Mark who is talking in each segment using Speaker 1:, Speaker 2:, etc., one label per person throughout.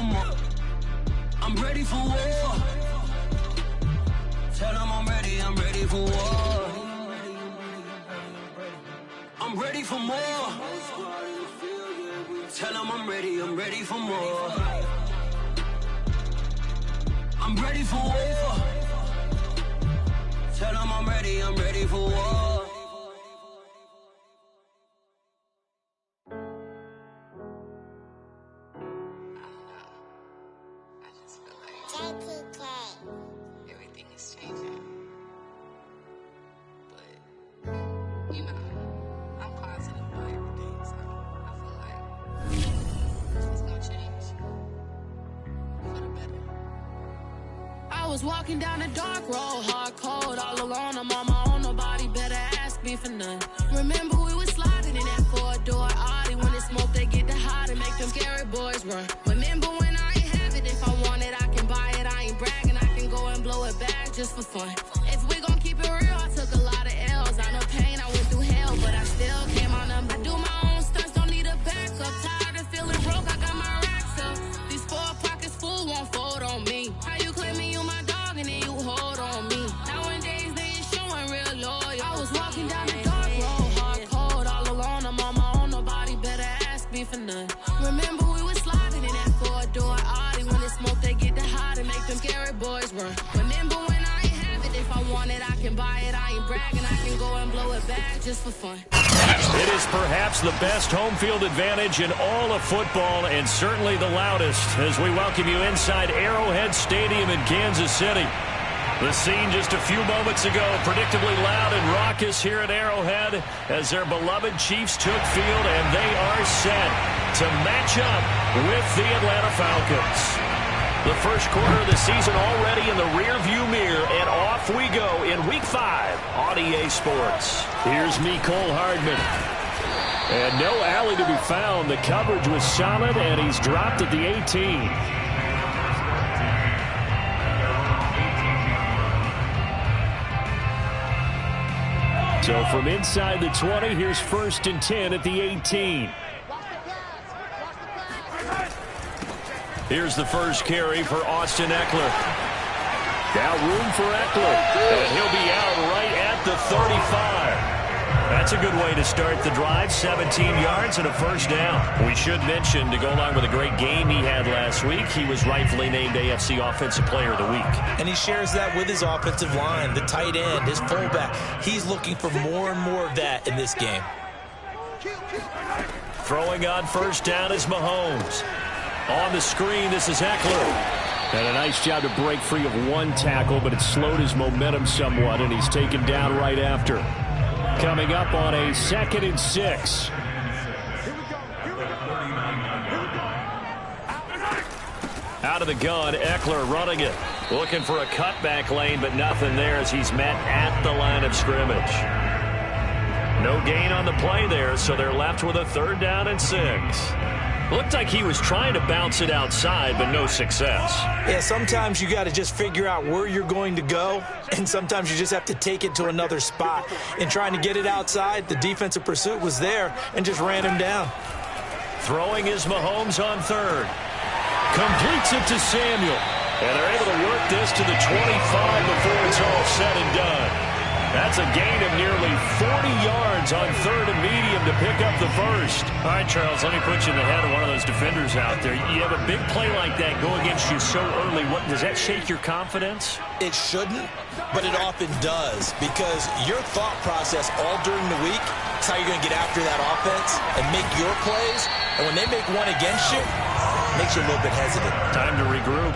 Speaker 1: more. I'm ready for war. Tell them I'm ready for war. I'm ready for more. Tell them I'm ready for more. I'm ready for war. Tell them I'm ready for war.
Speaker 2: Everything is changing. But, you know, I'm positive about everything, so I feel like it's gonna change for the better.
Speaker 3: I was walking down a dark road, hard cold, all alone. I'm on my own, nobody better ask me for none. Remember we was sliding in that four-door Audi. When it's smoke, they get the hot and make them scary boys run. Remember when I ain't have it, if I want it, I can buy it. I ain't bragging, I can go and blow it back just for fun. If we gon' keep it real, I took a lot of L's. I know pain, I went through hell, but I still came on up. I do my own stunts, don't need a backup. Tired of feeling broke, I got my racks up. These 4 pockets full won't fold on me. How you claiming you my dog and then you hold on me? Nowadays they ain't showing real loyal. I was walking down the dark road, hard cold, all alone. I'm on my own, nobody better ask me for none. Remember we was sliding in that four-door Audi. When it's smoke, they get the hot and make them scary boys run. Remember when I ain't have it, if I want it, I can buy it. I ain't bragging, I can go and blow it back just for fun.
Speaker 4: It is perhaps the best home field advantage in all of football, and certainly the loudest, as we welcome you inside Arrowhead Stadium in Kansas City. The scene just a few moments ago, predictably loud and raucous here at Arrowhead as their beloved Chiefs took field, and they are set to match up with the Atlanta Falcons. The first quarter of the season already in the rearview mirror, and off we go in Week 5 on EA Sports. Here's Mecole Hardman. And no alley to be found. The coverage was solid, and he's dropped at the 18. So from inside the 20, here's 1st and 10 at the 18. Here's the first carry for Austin Ekeler. Now room for Ekeler, and he'll be out right at the 35. That's a good way to start the drive, 17 yards and a first down. We should mention, to go along with a great game he had last week, he was rightfully named AFC Offensive Player of the Week.
Speaker 5: And he shares that with his offensive line, the tight end, his fullback. He's looking for more and more of that in this game.
Speaker 4: Throwing on first down is Mahomes. On the screen, this is Ekeler. And a nice job to break free of one tackle, but it slowed his momentum somewhat, and he's taken down right after. Coming up on a 2nd and 6. Out of the gun, Ekeler running it. Looking for a cutback lane, but nothing there as he's met at the line of scrimmage. No gain on the play there, so they're left with a 3rd down and 6. Looked like he was trying to bounce it outside, but no success.
Speaker 5: Yeah, sometimes you got to just figure out where you're going to go, and sometimes you just have to take it to another spot. In trying to get it outside, the defensive pursuit was there and just ran him down.
Speaker 4: Throwing is Mahomes on 3rd. Completes it to Samuel. And they're able to work this to the 25 before it's all said and done. That's a gain of nearly 40 yards on 3rd and medium to pick up the first. All right, Charles, let me put you in the head of one of those defenders out there. You have a big play like that go against you so early. What, does that shake your confidence?
Speaker 5: It shouldn't, but it often does, because your thought process all during the week is how you're going to get after that offense and make your plays. And when they make one against you, it makes you a little bit hesitant.
Speaker 4: Time to regroup.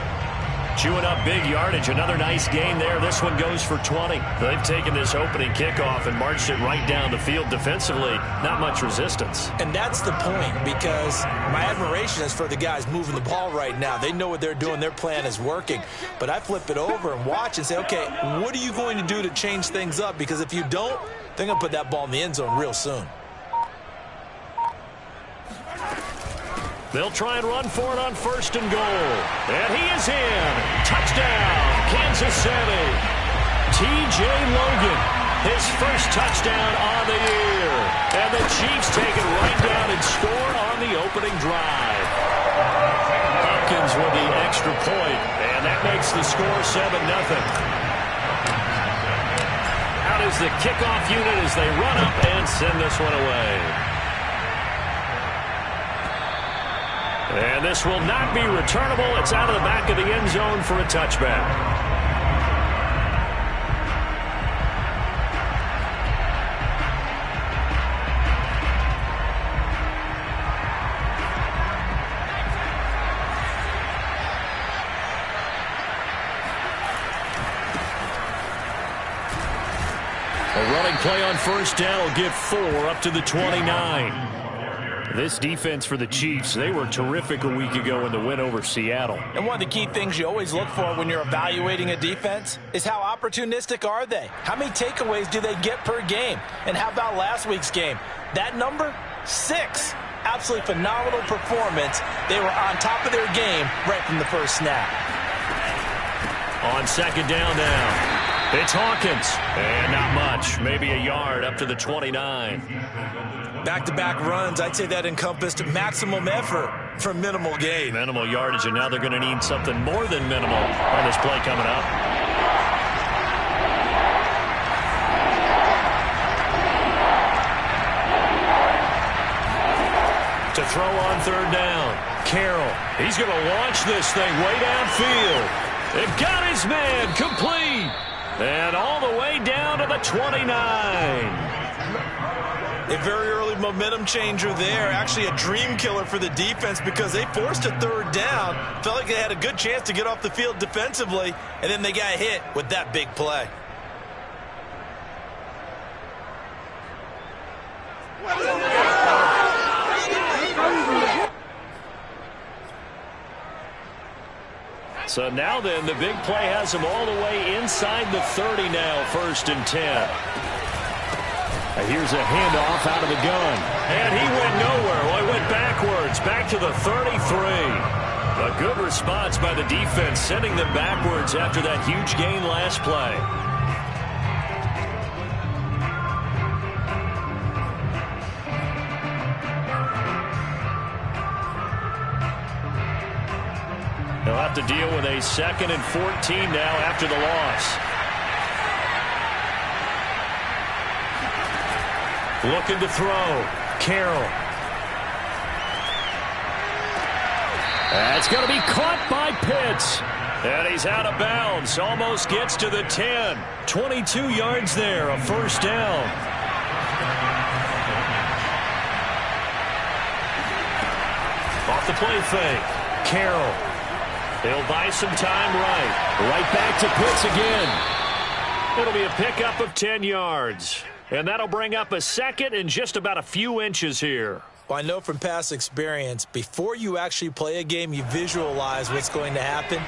Speaker 4: Chewing up big yardage. Another nice gain there. This one goes for 20. They've taken this opening kickoff and marched it right down the field defensively. Not much resistance.
Speaker 5: And that's the point, because my admiration is for the guys moving the ball right now. They know what they're doing. Their plan is working. But I flip it over and watch and say, okay, what are you going to do to change things up? Because if you don't, they're going to put that ball in the end zone real soon.
Speaker 4: They'll try and run for it on 1st and goal. And he is in. Touchdown, Kansas City. T.J. Logan, his first touchdown on the year. And the Chiefs take it right down and score on the opening drive. A Hawkins with the extra point, and that makes the score 7-0. Out is the kickoff unit as they run up and send this one away. And this will not be returnable. It's out of the back of the end zone for a touchback. A running play on first down will give 4 up to the 29. This defense for the Chiefs, they were terrific a week ago in the win over Seattle.
Speaker 5: And one of the key things you always look for when you're evaluating a defense is how opportunistic are they? How many takeaways do they get per game? And how about last week's game? That number? 6. Absolutely phenomenal performance. They were on top of their game right from the first snap.
Speaker 4: On second down now. It's Hawkins. And not much. Maybe a yard up to the 29.
Speaker 5: Back-to-back runs, I'd say that encompassed maximum effort for minimal gain.
Speaker 4: Minimal yardage, and now they're going to need something more than minimal on this play coming up. To throw on third down, Carroll. He's going to launch this thing way downfield. It got his man complete. And all the way down to the 29.
Speaker 5: A very early momentum changer there. Actually a dream killer for the defense because they forced a third down. Felt like they had a good chance to get off the field defensively, and then they got hit with that big play.
Speaker 4: So now then, the big play has them all the way inside the 30 now, 1st and 10. Here's a handoff out of the gun. And he went nowhere. Well, he went backwards, back to the 33. A good response by the defense, sending them backwards after that huge gain last play. They'll have to deal with a 2nd and 14 now after the loss. Looking to throw. Carroll. That's going to be caught by Pitts. And he's out of bounds. Almost gets to the 10. 22 yards there. A 1st down. Off the play fake. Carroll. They'll buy some time right back to Pitts again. It'll be a pickup of 10 yards. And that'll bring up a 2nd and just about a few inches here.
Speaker 5: Well, I know from past experience, before you actually play a game, you visualize what's going to happen.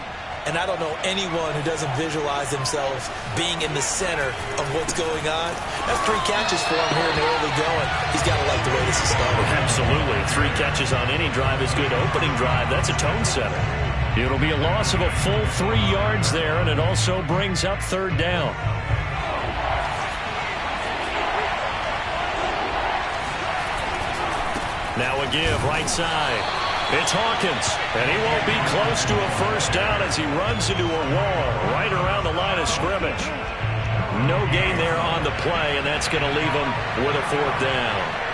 Speaker 5: And I don't know anyone who doesn't visualize themselves being in the center of what's going on. That's 3 catches for him here in the early going. He's got to like the way this is started.
Speaker 4: Absolutely. 3 catches on any drive is good. Opening drive, that's a tone setter. It'll be a loss of a full 3 yards there, and it also brings up 3rd down. Now a give, right side. It's Hawkins, and he won't be close to a 1st down as he runs into a wall right around the line of scrimmage. No gain there on the play, and that's going to leave him with a 4th down.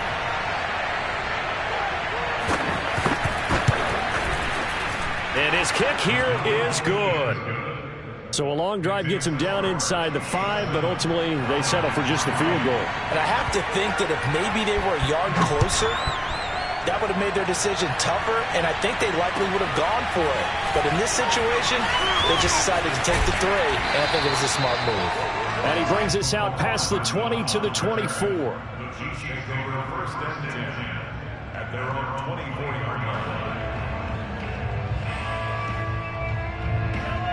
Speaker 4: And his kick here is good. So a long drive gets him down inside the 5, but ultimately they settle for just the field goal.
Speaker 5: And I have to think that if maybe they were a yard closer, that would have made their decision tougher, and I think they likely would have gone for it. But in this situation, they just decided to take the 3, and I think it was a smart move.
Speaker 4: And he brings us out past the 20 to the 24.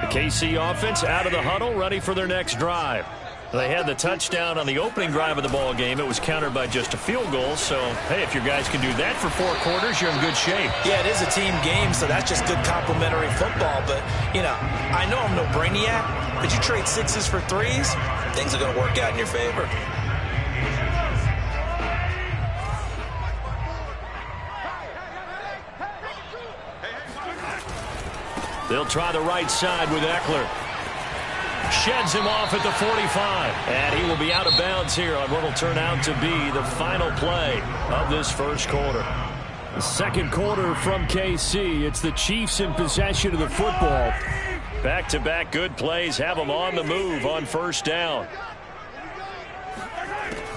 Speaker 4: The KC offense out of the huddle, ready for their next drive. They had the touchdown on the opening drive of the ball game. It was countered by just a field goal. So, hey, if your guys can do that for 4 quarters, you're in good shape.
Speaker 5: Yeah, it is a team game, so that's just good complementary football. But, you know, I know I'm no brainiac, but you trade 6s for 3s, things are going to work out in your favor.
Speaker 4: They'll try the right side with Eckler. Sheds him off at the 45. And he will be out of bounds here on what will turn out to be the final play of this first quarter. The second quarter from KC. It's the Chiefs in possession of the football. Back-to-back good plays have them on the move on first down.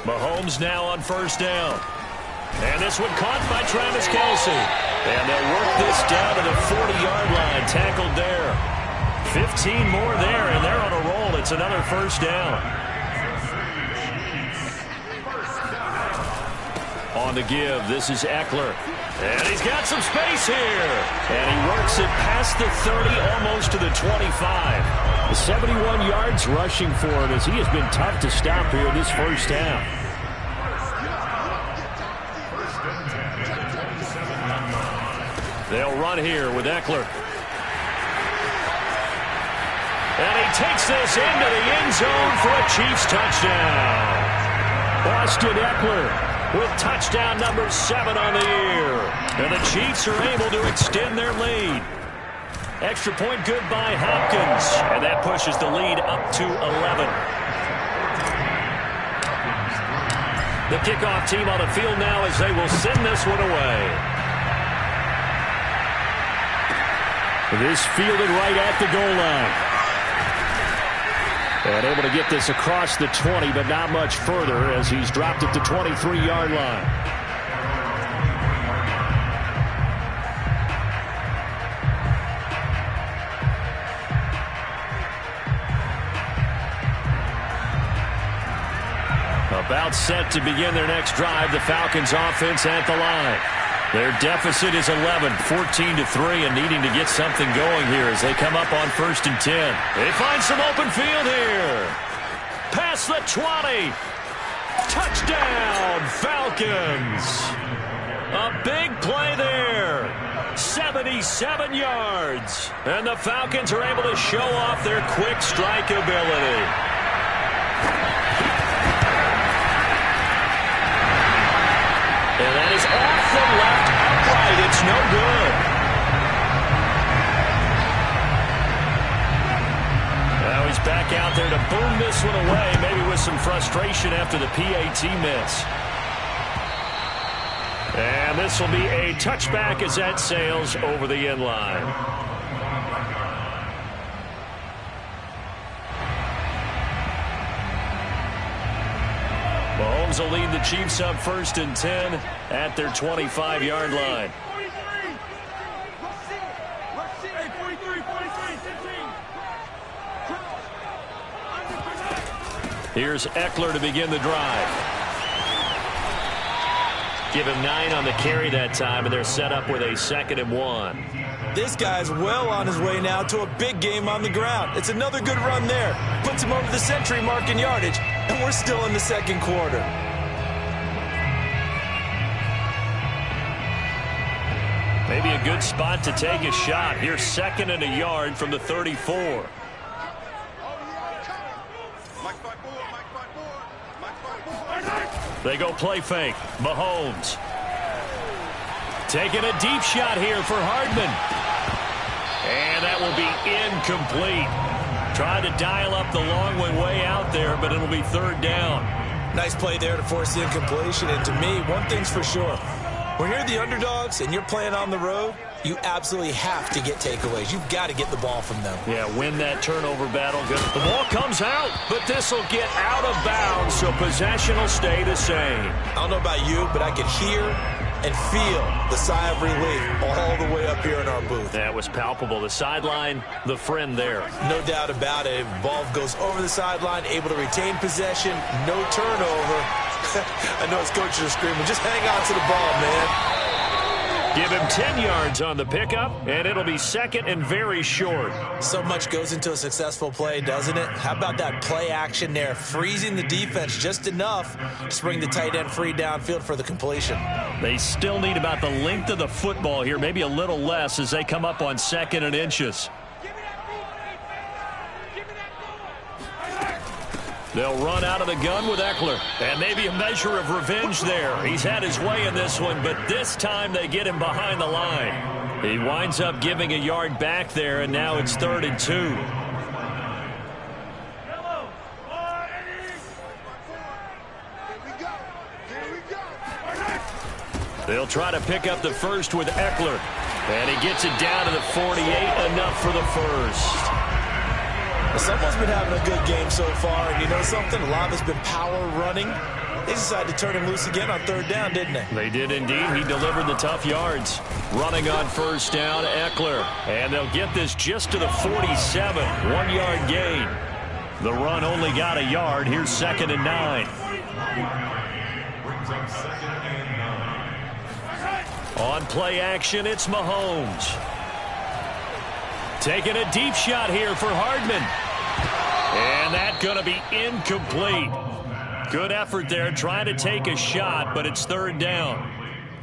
Speaker 4: Mahomes now on first down. And this one caught by Travis Kelce. And they'll work this down to the 40-yard line. Tackled there. 15 more there, and they're on a roll. It's another first down. On the give, this is Eckler. And he's got some space here. And he works it past the 30, almost to the 25. 71 yards rushing for him as he has been tough to stop here this first half. They'll run here with Eckler. And he takes this into the end zone for a Chiefs touchdown. Austin Eckler with touchdown number 7 on the year. And the Chiefs are able to extend their lead. Extra point good by Hopkins. And that pushes the lead up to 11. The kickoff team on the field now as they will send this one away. This fielded right at the goal line. And able to get this across the 20, but not much further as he's dropped at the 23-yard line. About set to begin their next drive, the Falcons offense at the line. Their deficit is 11, 14-3, and needing to get something going here as they come up on 1st and 10. They find some open field here. Past the 20. Touchdown, Falcons. A big play there. 77 yards. And the Falcons are able to show off their quick strike ability. And that is off the left upright. It's no good. Now he's back out there to boom this one away, maybe with some frustration after the PAT miss. And this will be a touchback as that sails over the end line. Mahomes will lead the Chiefs up 1st and 10 at their 25-yard line. Here's Eckler to begin the drive. Give him 9 on the carry that time, and they're set up with a 2nd and 1.
Speaker 5: This guy's well on his way now to a big game on the ground. It's another good run there. Puts him over the century mark in yardage, and we're still in the second quarter.
Speaker 4: Maybe a good spot to take a shot. Here's 2nd and a yard from the 34. They go play fake. Mahomes. Taking a deep shot here for Hardman. And that will be incomplete. Tried to dial up the long one way out there, but it'll be 3rd down.
Speaker 5: Nice play there to force the incompletion. And to me, one thing's for sure. When you're the underdogs and you're playing on the road, you absolutely have to get takeaways. You've got to get the ball from them.
Speaker 4: Yeah, win that turnover battle. The ball comes out, but this will get out of bounds, so possession will stay the same.
Speaker 5: I don't know about you, but I could hear and feel the sigh of relief all the way up here in our booth.
Speaker 4: That was palpable. The sideline, the friend there.
Speaker 5: No doubt about it. Ball goes over the sideline, able to retain possession, no turnover. I know his coaches are screaming, just hang on to the ball, man.
Speaker 4: Give him 10 yards on the pickup, and it'll be 2nd and very short.
Speaker 5: So much goes into a successful play, doesn't it? How about that play action there, freezing the defense just enough to bring the tight end free downfield for the completion.
Speaker 4: They still need about the length of the football here, maybe a little less as they come up on 2nd and inches. They'll run out of the gun with Eckler. And maybe a measure of revenge there. He's had his way in this one, but this time they get him behind the line. He winds up giving a yard back there, and now it's 3rd and 2. They'll try to pick up the first with Eckler. And he gets it down to the 48, enough for the first.
Speaker 5: Someone's been having a good game so far, and you know something? A lot of it's been power running. They decided to turn him loose again on 3rd down, didn't they?
Speaker 4: They did indeed. He delivered the tough yards. Running on 1st down, Eckler. And they'll get this just to the 47. 1-yard gain. The run only got a yard. Here's 2nd and 9. On play action, it's Mahomes. Taking a deep shot here for Hardman. And that's going to be incomplete. Good effort there, trying to take a shot, but it's 3rd down.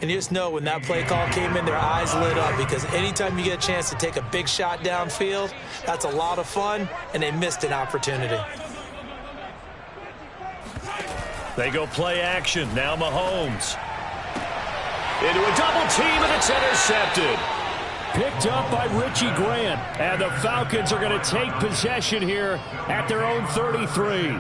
Speaker 5: And you just know when that play call came in, their eyes lit up, because anytime you get a chance to take a big shot downfield, that's a lot of fun, and they missed an opportunity.
Speaker 4: They go play action. Now Mahomes. Into a double team, and it's intercepted. Picked up by Richie Grant. And the Falcons are going to take possession here at their own 33.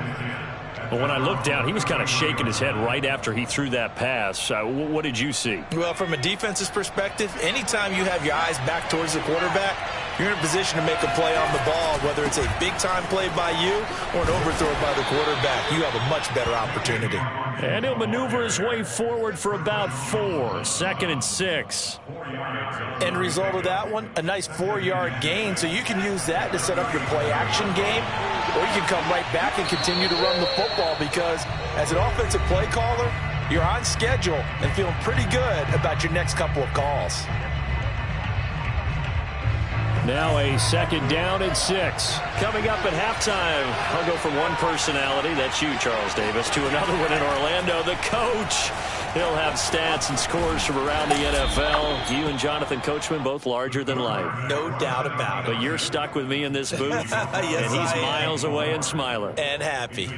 Speaker 4: But when I looked down, he was kind of shaking his head right after he threw that pass. What did you see?
Speaker 5: Well, from a defense's perspective, anytime you have your eyes back towards the quarterback, you're in a position to make a play on the ball, whether it's a big-time play by you or an overthrow by the quarterback. You have a much better opportunity.
Speaker 4: And he'll maneuver his way forward for about 4. 2nd and 6.
Speaker 5: End result of that one, a nice 4-yard gain, so you can use that to set up your play-action game, or you can come right back and continue to run the football, because as an offensive play caller, you're on schedule and feeling pretty good about your next couple of calls.
Speaker 4: Now a 2nd down and 6. Coming up at halftime, I'll go from one personality, that's you, Charles Davis, to another one in Orlando, the coach. He'll have stats and scores from around the NFL. You and Jonathan Coachman, both larger than life.
Speaker 5: No doubt about it.
Speaker 4: But you're stuck with me in this booth,
Speaker 5: yes,
Speaker 4: and he's miles away and smiling.
Speaker 5: And happy.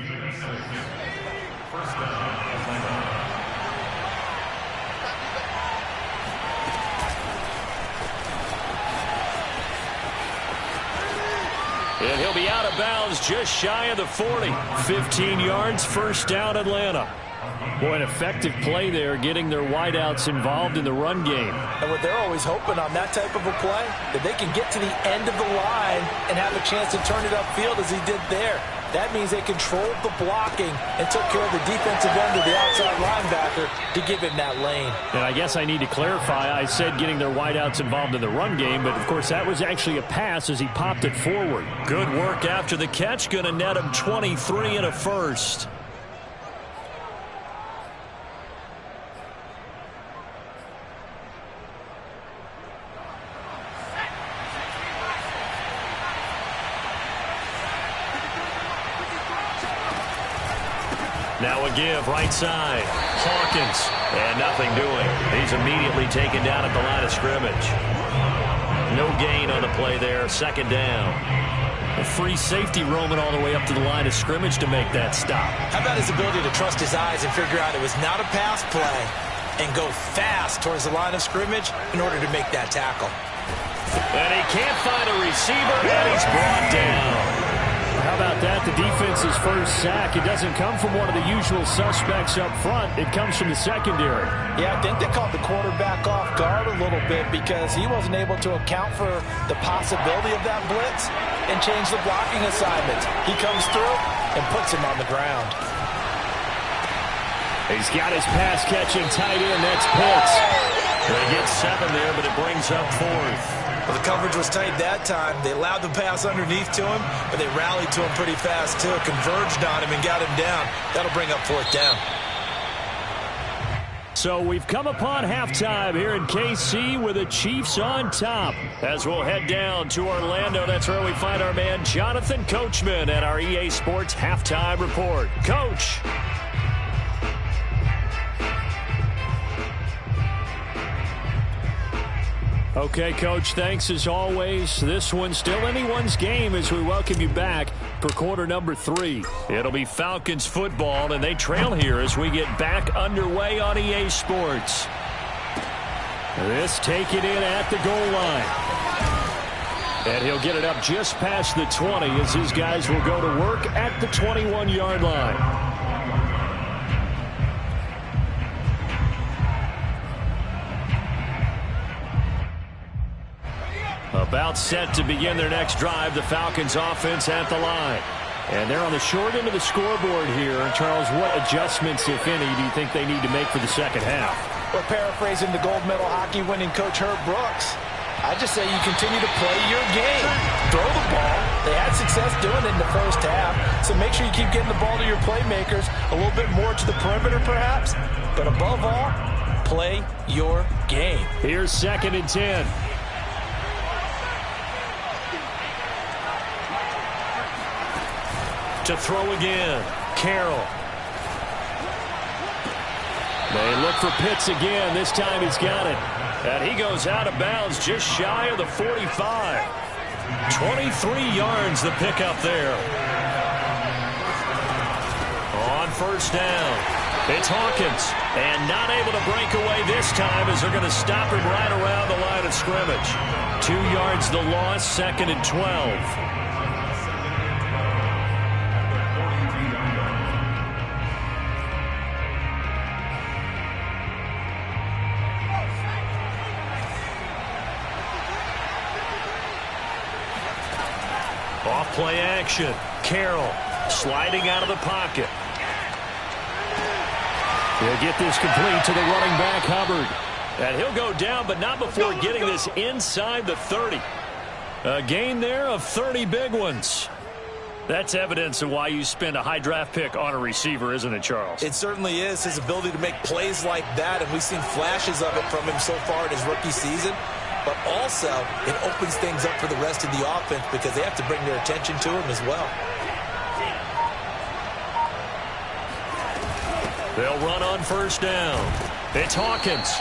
Speaker 4: And he'll be out of bounds just shy of the 40. 15 yards, 1st down, Atlanta. Boy, an effective play there, getting their wideouts involved in the run game.
Speaker 5: And what they're always hoping on that type of a play, that they can get to the end of the line and have a chance to turn it upfield as he did there. That means they controlled the blocking and took care of the defensive end of the outside linebacker to give him that lane.
Speaker 4: And I guess I need to clarify, I said getting their wideouts involved in the run game, but of course that was actually a pass as he popped it forward. Good work after the catch, going to net him 23 and a first. Now a give, right side. Hawkins. And nothing doing. He's immediately taken down at the line of scrimmage. No gain on the play there. 2nd down. A free safety roaming all the way up to the line of scrimmage to make that stop.
Speaker 5: How about his ability to trust his eyes and figure out it was not a pass play and go fast towards the line of scrimmage in order to make that tackle.
Speaker 4: And he can't find a receiver, and he's brought down. How about that? The defense's first sack. It doesn't come from one of the usual suspects up front. It comes from the secondary.
Speaker 5: Yeah, I think they caught the quarterback off guard a little bit because he wasn't able to account for the possibility of that blitz and change the blocking assignments. He comes through and puts him on the ground.
Speaker 4: He's got his pass-catching tight end. That's Pitts. They get 7 there, but it brings up 4th.
Speaker 5: Well, the coverage was tight that time. They allowed the pass underneath to him, but they rallied to him pretty fast, too. Converged on him and got him down. That'll bring up 4th down.
Speaker 4: So we've come upon halftime here in KC with the Chiefs on top. As we'll head down to Orlando, that's where we find our man Jonathan Coachman at our EA Sports Halftime Report. Coach. Okay, Coach, thanks as always. This one's still anyone's game as we welcome you back for quarter number 3. It'll be Falcons football, and they trail here as we get back underway on EA Sports. This taken in at the goal line. And he'll get it up just past the 20 as his guys will go to work at the 21-yard line. About set to begin their next drive, the Falcons offense at the line. And they're on the short end of the scoreboard here. And Charles, what adjustments, if any, do you think they need to make for the second half?
Speaker 5: Well, paraphrasing the gold medal hockey winning coach Herb Brooks, I just say you continue to play your game. Throw the ball. They had success doing it in the first half, so make sure you keep getting the ball to your playmakers, a little bit more to the perimeter perhaps, but above all, play your game.
Speaker 4: Here's 2nd and 10. To throw again, Carroll. They look for Pitts again. This time he's got it. And he goes out of bounds just shy of the 45. 23 yards the pickup there. On first down, it's Hawkins. And not able to break away this time as they're going to stop him right around the line of scrimmage. 2 yards the loss, 2nd and 12. Off-play action. Carroll sliding out of the pocket. He'll get this complete to the running back, Hubbard. And he'll go down, but not before getting this inside the 30. A gain there of 30 big ones. That's evidence of why you spend a high draft pick on a receiver, isn't it, Charles?
Speaker 5: It certainly is. His ability to make plays like that, and we've seen flashes of it from him so far in his rookie season. But also, it opens things up for the rest of the offense because they have to bring their attention to him as well.
Speaker 4: They'll run on first down. It's Hawkins.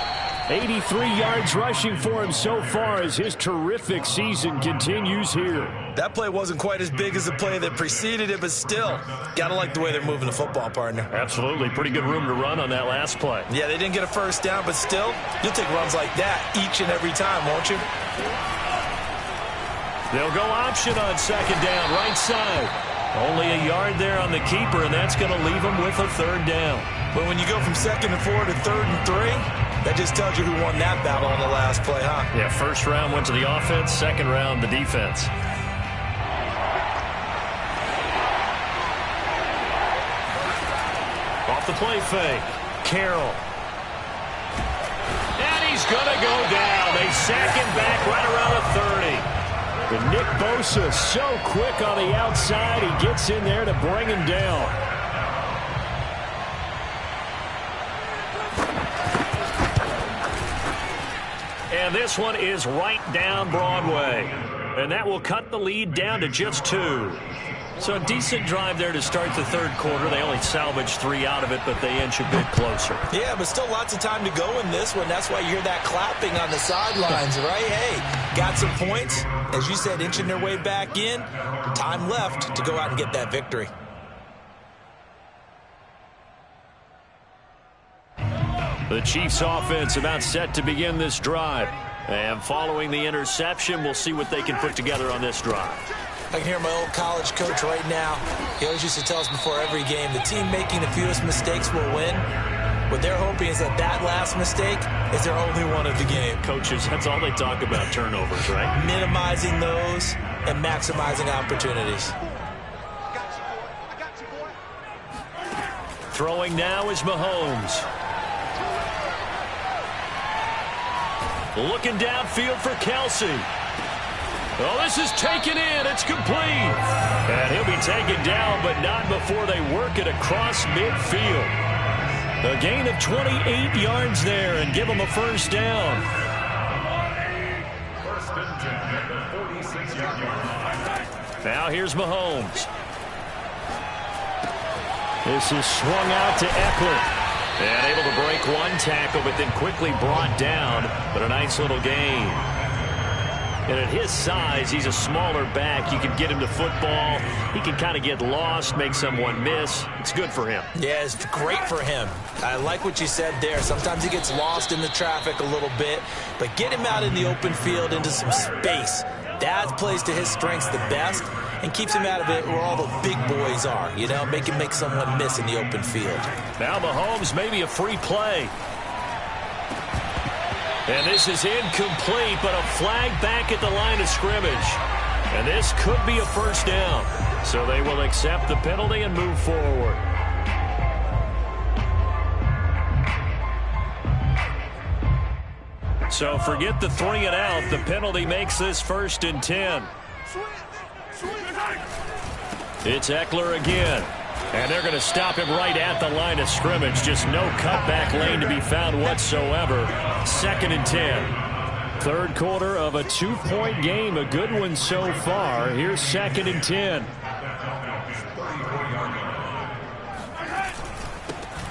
Speaker 4: 83 yards rushing for him so far as his terrific season continues here.
Speaker 5: That play wasn't quite as big as the play that preceded it, but still, got to like the way they're moving the football, partner.
Speaker 4: Absolutely. Pretty good room to run on that last play.
Speaker 5: Yeah, they didn't get a first down, but still, you'll take runs like that each and every time, won't you?
Speaker 4: They'll go option on second down, right side. Only a yard there on the keeper, and that's going to leave them with a third down.
Speaker 5: But when you go from 2nd and 4 to 3rd and 3, that just tells you who won that battle on the last play, huh?
Speaker 4: Yeah, first round went to the offense, second round the defense. Off the play fake, Carroll. And he's going to go down. They sack him back right around the 30. But Nick Bosa so quick on the outside, he gets in there to bring him down. And this one is right down Broadway. And that will cut the lead down to just 2. So a decent drive there to start the third quarter. They only salvaged 3 out of it, but they inch a bit closer.
Speaker 5: Yeah, but still lots of time to go in this one. That's why you hear that clapping on the sidelines, right? Hey, got some points. As you said, inching their way back in. Time left to go out and get that victory.
Speaker 4: The Chiefs offense about set to begin this drive. And following the interception, we'll see what they can put together on this drive.
Speaker 5: I can hear my old college coach right now. He always used to tell us before every game, the team making the fewest mistakes will win. What they're hoping is that that last mistake is their only one of the game.
Speaker 4: Coaches, that's all they talk about, turnovers, right?
Speaker 5: Minimizing those and maximizing opportunities.
Speaker 4: Throwing now is Mahomes. Looking downfield for Kelsey. Oh, this is taken in. It's complete. And he'll be taken down, but not before they work it across midfield. A gain of 28 yards there and give them a first down. Now here's Mahomes. This is swung out to Eckler. And able to break one tackle, but then quickly brought down. But a nice little gain. And at his size, he's a smaller back. You can get him to football. He can kind of get lost, make someone miss. It's good for him.
Speaker 5: Yeah, it's great for him. I like what you said there. Sometimes he gets lost in the traffic a little bit, but get him out in the open field into some space. That plays to his strengths the best and keeps him out of it where all the big boys are. You know, make him make someone miss in the open field.
Speaker 4: Now Mahomes, maybe a free play. And this is incomplete, but a flag back at the line of scrimmage. And this could be a first down. So they will accept the penalty and move forward. So forget the 3 and out. The penalty makes this 1st and 10. It's Eckler again. And they're going to stop him right at the line of scrimmage. Just no cutback lane to be found whatsoever. 2nd and 10. Third quarter of a 2-point game. A good one so far. Here's 2nd and 10.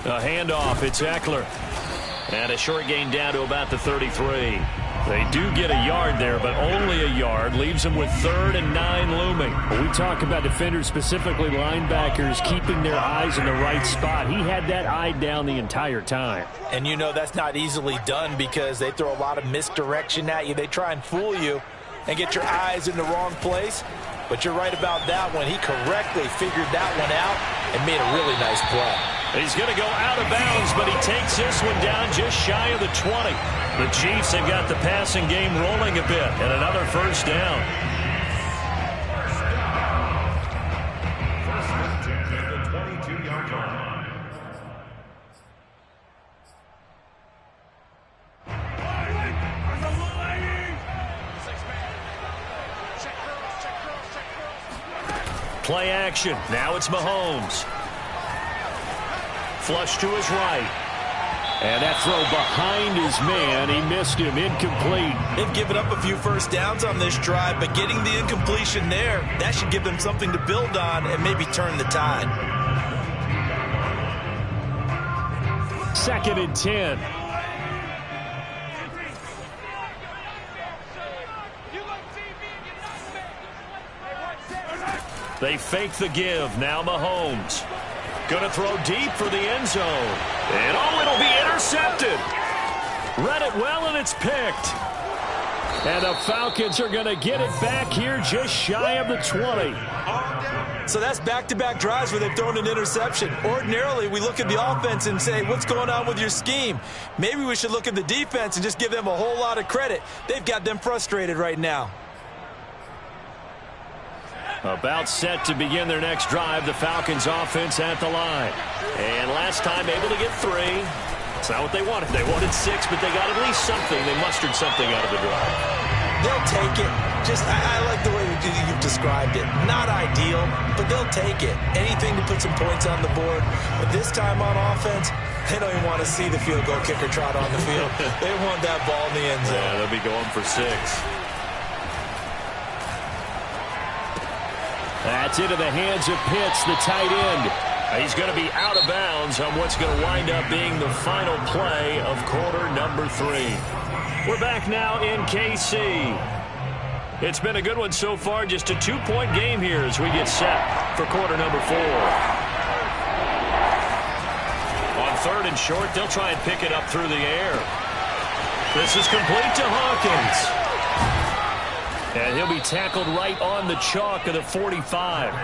Speaker 4: A handoff. It's Eckler. And a short gain down to about the 33. They do get a yard there, but only a yard. Leaves them with 3rd and 9 looming.
Speaker 6: We talk about defenders, specifically linebackers, keeping their eyes in the right spot. He had that eye down the entire time.
Speaker 5: And you know that's not easily done because they throw a lot of misdirection at you. They try and fool you and get your eyes in the wrong place. But you're right about that one. He correctly figured that one out and made a really nice play.
Speaker 4: He's going to go out of bounds, but he takes this one down just shy of the 20. The Chiefs have got the passing game rolling a bit, and another first down. Play action. Now it's Mahomes. Flush to his right. And that throw behind his man. He missed him. Incomplete.
Speaker 5: They've given up a few first downs on this drive, but getting the incompletion there, that should give them something to build on and maybe turn the tide.
Speaker 6: 2nd and 10.
Speaker 4: They fake the give. Now Mahomes. Going to throw deep for the end zone. And oh, it'll be intercepted. Read it well, and it's picked. And the Falcons are going to get it back here just shy of the 20.
Speaker 5: So that's back-to-back drives where they've thrown an interception. Ordinarily, we look at the offense and say, what's going on with your scheme? Maybe we should look at the defense and just give them a whole lot of credit. They've got them frustrated right now.
Speaker 4: About set to begin their next drive, the Falcons offense at the line. And last time able to get 3. It's not what they wanted. They wanted 6, but they got at least something. They mustered something out of the drive.
Speaker 5: They'll take it. I like the way you've described it. Not ideal, but they'll take it. Anything to put some points on the board. But this time on offense, they don't even want to see the field goal kicker trot on the field. They want that ball in the end zone.
Speaker 4: Yeah, they'll be going for 6.
Speaker 6: That's into the hands of Pitts, the tight end.
Speaker 4: He's going to be out of bounds on what's going to wind up being the final play of quarter number 3. We're back now in KC. It's been a good one so far. Just a 2-point game here as we get set for quarter number 4. On 3rd and short, they'll try and pick it up through the air. This is complete to Hawkins. And he'll be tackled right on the chalk of the 45.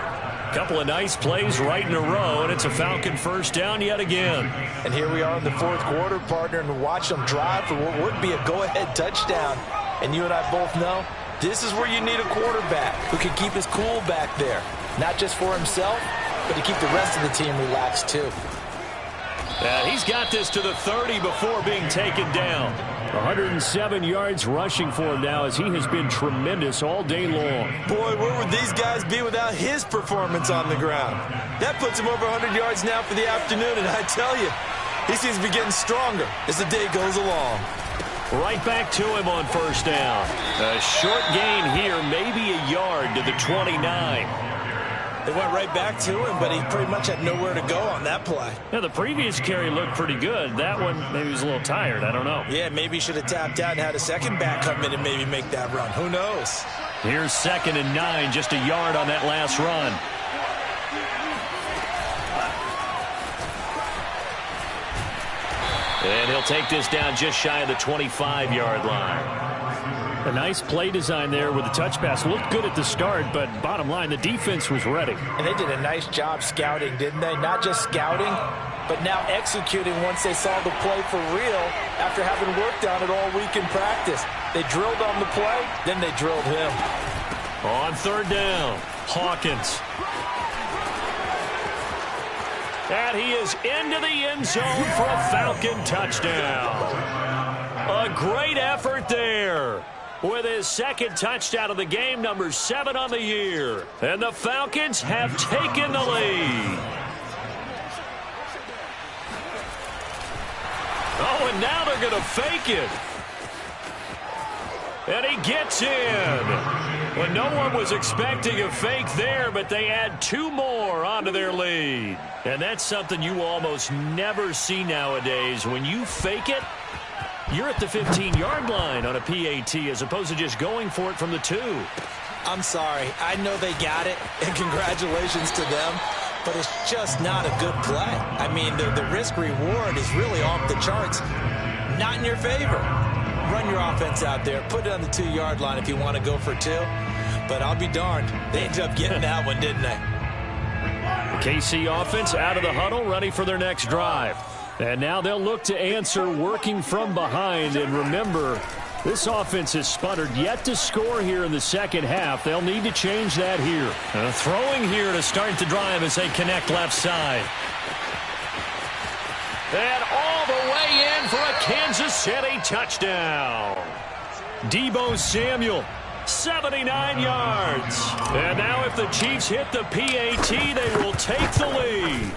Speaker 4: Couple of nice plays right in a row, and it's a Falcon first down yet again.
Speaker 5: And here we are in the 4th quarter, partner, and watch them drive for what would be a go-ahead touchdown. And you and I both know this is where you need a quarterback who can keep his cool back there. Not just for himself, but to keep the rest of the team relaxed too.
Speaker 4: He's got this to the 30 before being taken down.
Speaker 6: 107 yards rushing for him now as he has been tremendous all day long.
Speaker 5: Boy, where would these guys be without his performance on the ground? That puts him over 100 yards now for the afternoon, and I tell you, he seems to be getting stronger as the day goes along.
Speaker 4: Right back to him on first down. A short gain here, maybe a yard to the 29.
Speaker 5: They went right back to him, but he pretty much had nowhere to go on that play.
Speaker 6: Yeah, the previous carry looked pretty good. That one, maybe he was a little tired. I don't know.
Speaker 5: Yeah, maybe he should have tapped out and had a second back come in and maybe make that run. Who knows?
Speaker 4: Here's 2nd and 9, just a yard on that last run. And he'll take this down just shy of the 25-yard line.
Speaker 6: A nice play design there with the touch pass. Looked good at the start, but bottom line, the defense was ready.
Speaker 5: And they did a nice job scouting, didn't they? Not just scouting, but now executing once they saw the play for real after having worked on it all week in practice. They drilled on the play, then they drilled him.
Speaker 4: On 3rd down, Hawkins. And he is into the end zone for a Falcon touchdown. A great effort there. With his 2nd touchdown of the game, number 7 on the year. And the Falcons have taken the lead. Oh, and now they're going to fake it. And he gets in. Well, no one was expecting a fake there, but they add 2 more onto their lead. And that's something you almost never see nowadays. When you fake it, you're at the 15-yard line on a PAT as opposed to just going for it from the 2.
Speaker 5: I'm sorry. I know they got it, and congratulations to them, but it's just not a good play. I mean, the risk-reward is really off the charts. Not in your favor. Run your offense out there. Put it on the 2-yard line if you want to go for 2. But I'll be darned. They ended up getting that one, didn't they?
Speaker 4: KC offense out of the huddle, ready for their next drive.
Speaker 6: And now they'll look to answer working from behind. And remember, this offense has sputtered yet to score here in the second half. They'll need to change that here.
Speaker 4: Throwing here to start the drive as they connect left side. And all the way in for a Kansas City touchdown. Deebo Samuel, 79 yards. And now if the Chiefs hit the PAT, they will take the lead.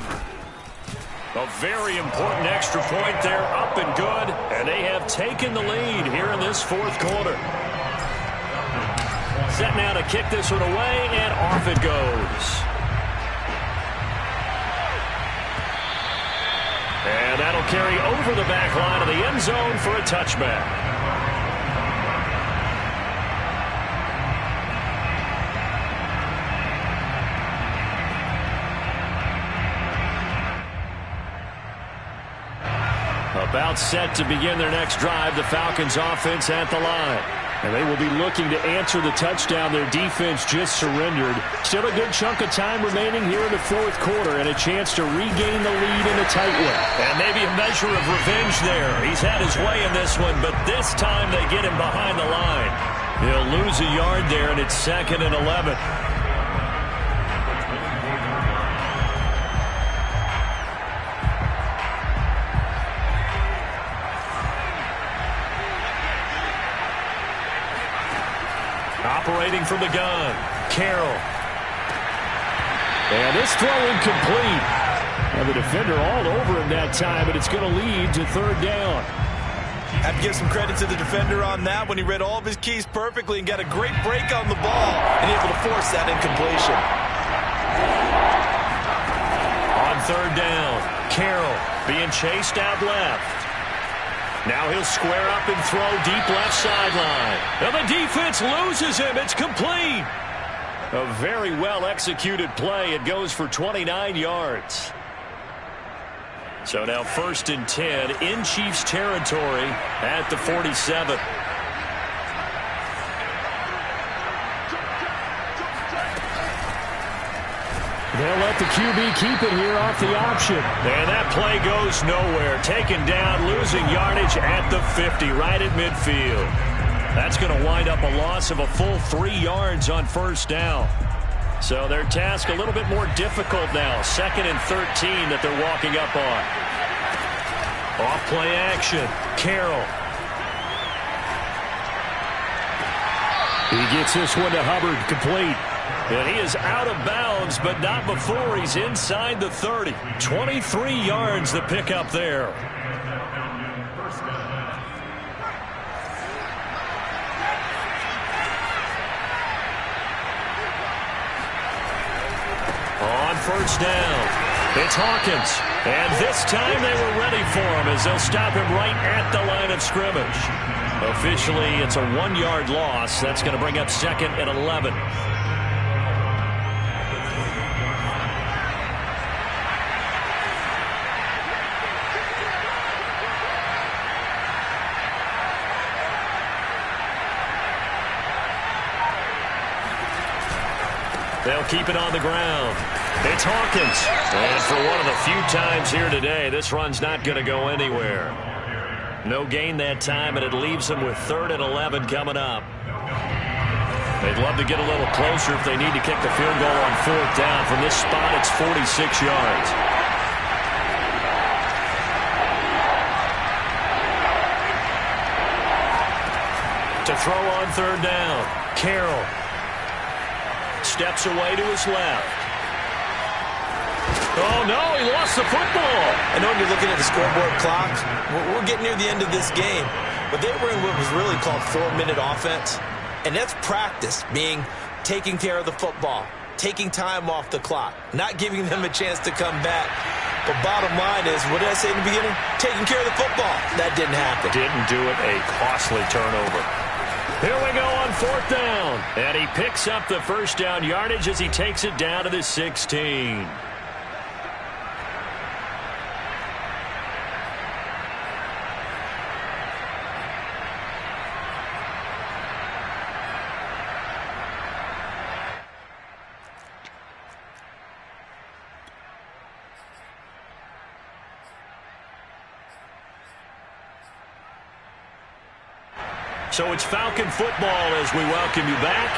Speaker 4: A very important extra point there, up and good. And they have taken the lead here in this 4th quarter. Set now to kick this one away, and off it goes. And that'll carry over the back line of the end zone for a touchback. About set to begin their next drive, the Falcons offense at the line.
Speaker 6: And they will be looking to answer the touchdown their defense just surrendered. Still a good chunk of time remaining here in the 4th quarter and a chance to regain the lead in a tight one.
Speaker 4: And maybe a measure of revenge there. He's had his way in this one, but this time they get him behind the line. He'll lose a yard there, and it's 2nd and 11. Operating from the gun, Carroll.
Speaker 6: And this throw incomplete. And the defender all over him that time, but it's going to lead to 3rd down.
Speaker 5: I have to give some credit to the defender on that when he read all of his keys perfectly and got a great break on the ball and able to force that incompletion.
Speaker 4: On 3rd down, Carroll being chased out left. Now he'll square up and throw deep left sideline. And the defense loses him. It's complete. A very well-executed play. It goes for 29 yards. So now 1st and 10 in Chiefs territory at the 47.
Speaker 6: They'll let the QB keep it here off the option.
Speaker 4: And that play goes nowhere. Taken down, losing yardage at the 50, right at midfield. That's going to wind up a loss of a full 3 yards on 1st down. So their task a little bit more difficult now. 2nd and 13 that they're walking up on. Off play action. Carroll.
Speaker 6: He gets this one to Hubbard, complete.
Speaker 4: And he is out of bounds, but not before he's inside the 30. 23 yards the pickup there. On first down, it's Hawkins. And this time they were ready for him as they'll stop him right at the line of scrimmage. Officially, it's a 1-yard loss. That's going to bring up 2nd and 11. They'll keep it on the ground. It's Hawkins. And for one of the few times here today, this run's not going to go anywhere. No gain that time, and it leaves them with 3rd and 11 coming up. They'd love to get a little closer if they need to kick the field goal on 4th down. From this spot, it's 46 yards. To throw on 3rd down, Carroll. Steps away to his left. Oh, no, he lost the football.
Speaker 5: I know when you're looking at the scoreboard clock, we're getting near the end of this game. But they were in what was really called 4-minute offense. And that's practice, meaning taking care of the football, taking time off the clock, not giving them a chance to come back. But bottom line is, what did I say in the beginning? Taking care of the football. That didn't happen.
Speaker 4: Didn't do it. A costly turnover. Here we go on 4th down. And he picks up the first down yardage as he takes it down to the 16. So it's Falcon football as we welcome you back.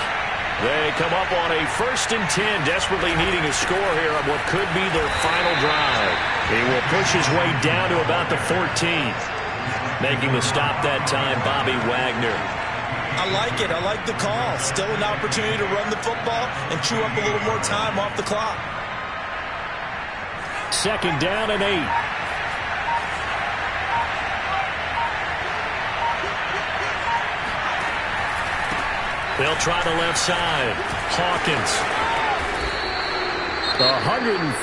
Speaker 4: They come up on a 1st and 10, desperately needing a score here on what could be their final drive. He will push his way down to about the 14th. Making the stop that time, Bobby Wagner.
Speaker 5: I like it. I like the call. Still an opportunity to run the football and chew up a little more time off the clock.
Speaker 4: 2nd down and 8. They'll try the left side. Hawkins. 147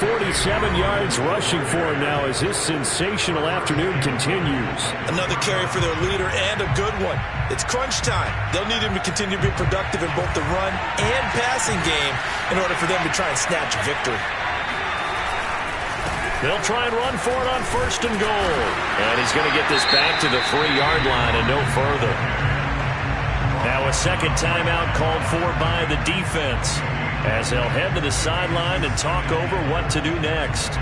Speaker 4: yards rushing for him now as his sensational afternoon continues.
Speaker 5: Another carry for their leader and a good one. It's crunch time. They'll need him to continue to be productive in both the run and passing game in order for them to try and snatch a victory.
Speaker 4: They'll try and run for it on 1st and goal. And he's going to get this back to the 3-yard line and no further. Now a 2nd timeout called for by the defense as they'll head to the sideline and talk over what to do next.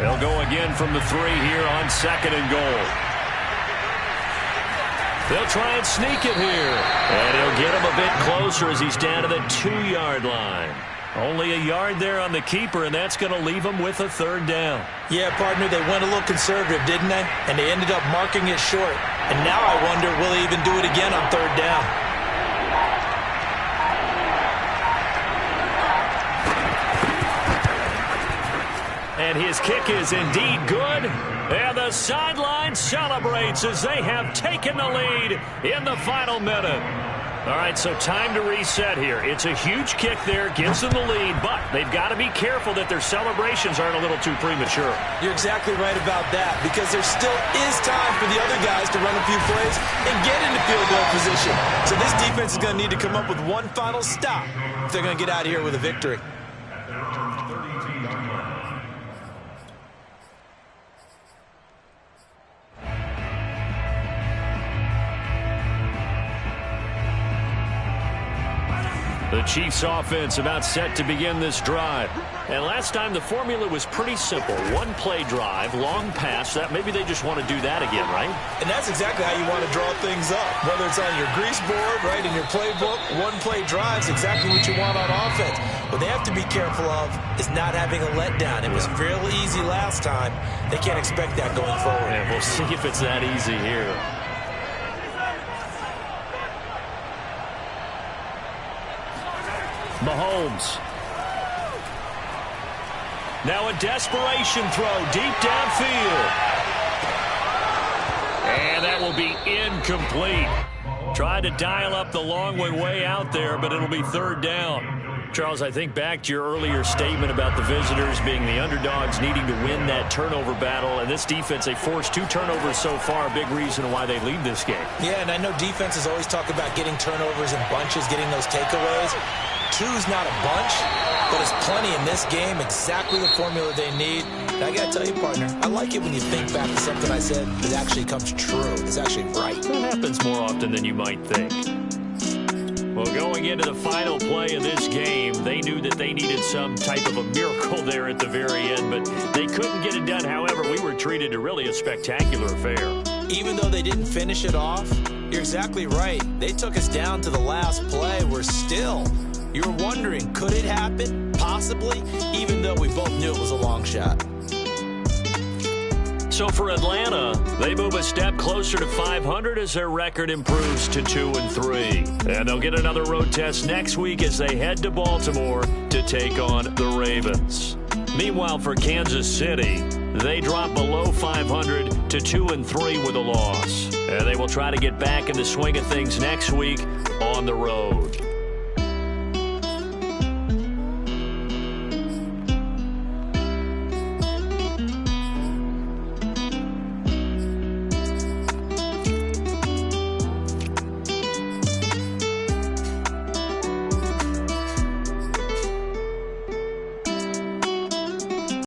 Speaker 4: They'll go again from the 3 here on 2nd and goal. They'll try and sneak it here. And he'll get him a bit closer as he's down to the 2-yard line. Only a yard there on the keeper, and that's going to leave him with a 3rd down.
Speaker 5: Yeah, partner, they went a little conservative, didn't they? And they ended up marking it short. And now I wonder, will they even do it again on 3rd down?
Speaker 4: And his kick is indeed good. And the sideline celebrates as they have taken the lead in the final minute. All right, so time to reset here. It's a huge kick there, gives them the lead, but they've got to be careful that their celebrations aren't a little too premature.
Speaker 5: You're exactly right about that, because there still is time for the other guys to run a few plays and get into field goal position. So this defense is going to need to come up with one final stop if they're going to get out of here with a victory.
Speaker 4: The Chiefs offense about set to begin this drive. And last time the formula was pretty simple. One play drive, long pass. That maybe they just want to do that again, right?
Speaker 5: And that's exactly how you want to draw things up. Whether it's on your grease board, right, in your playbook, one play drive is exactly what you want on offense. What they have to be careful of is not having a letdown. It was fairly easy last time. They can't expect that going forward.
Speaker 4: And we'll see if it's that easy here. Mahomes. Now a desperation throw deep downfield. be incomplete. Tried to dial up the long one way out there, but it'll be third down. Charles, I think back to your earlier statement about the visitors being the underdogs needing to win that turnover battle. And this defense, they forced 2 turnovers so far, a big reason why they lead this game.
Speaker 5: Yeah, and I know defenses always talk about getting turnovers in bunches, getting those takeaways. 2's not a bunch, but it's plenty in this game, exactly the formula they need. And I got to tell you, partner, I like it when you think back to something I said that actually comes true. It's actually right.
Speaker 4: That happens more often than you might think. Well, going into the final play of this game, they knew that they needed some type of a miracle there at the very end, but they couldn't get it done. However, we were treated to really a spectacular affair.
Speaker 5: Even though they didn't finish it off, you're exactly right. They took us down to the last play. We're still, you were wondering, could it happen? Possibly, even though we both knew it was a long shot.
Speaker 4: So for Atlanta, they move a step closer to 500 as their record improves to 2-3. And they'll get another road test next week as they head to Baltimore to take on the Ravens. Meanwhile, for Kansas City, they drop below 500 to 2-3 with a loss. And they will try to get back in the swing of things next week on the road.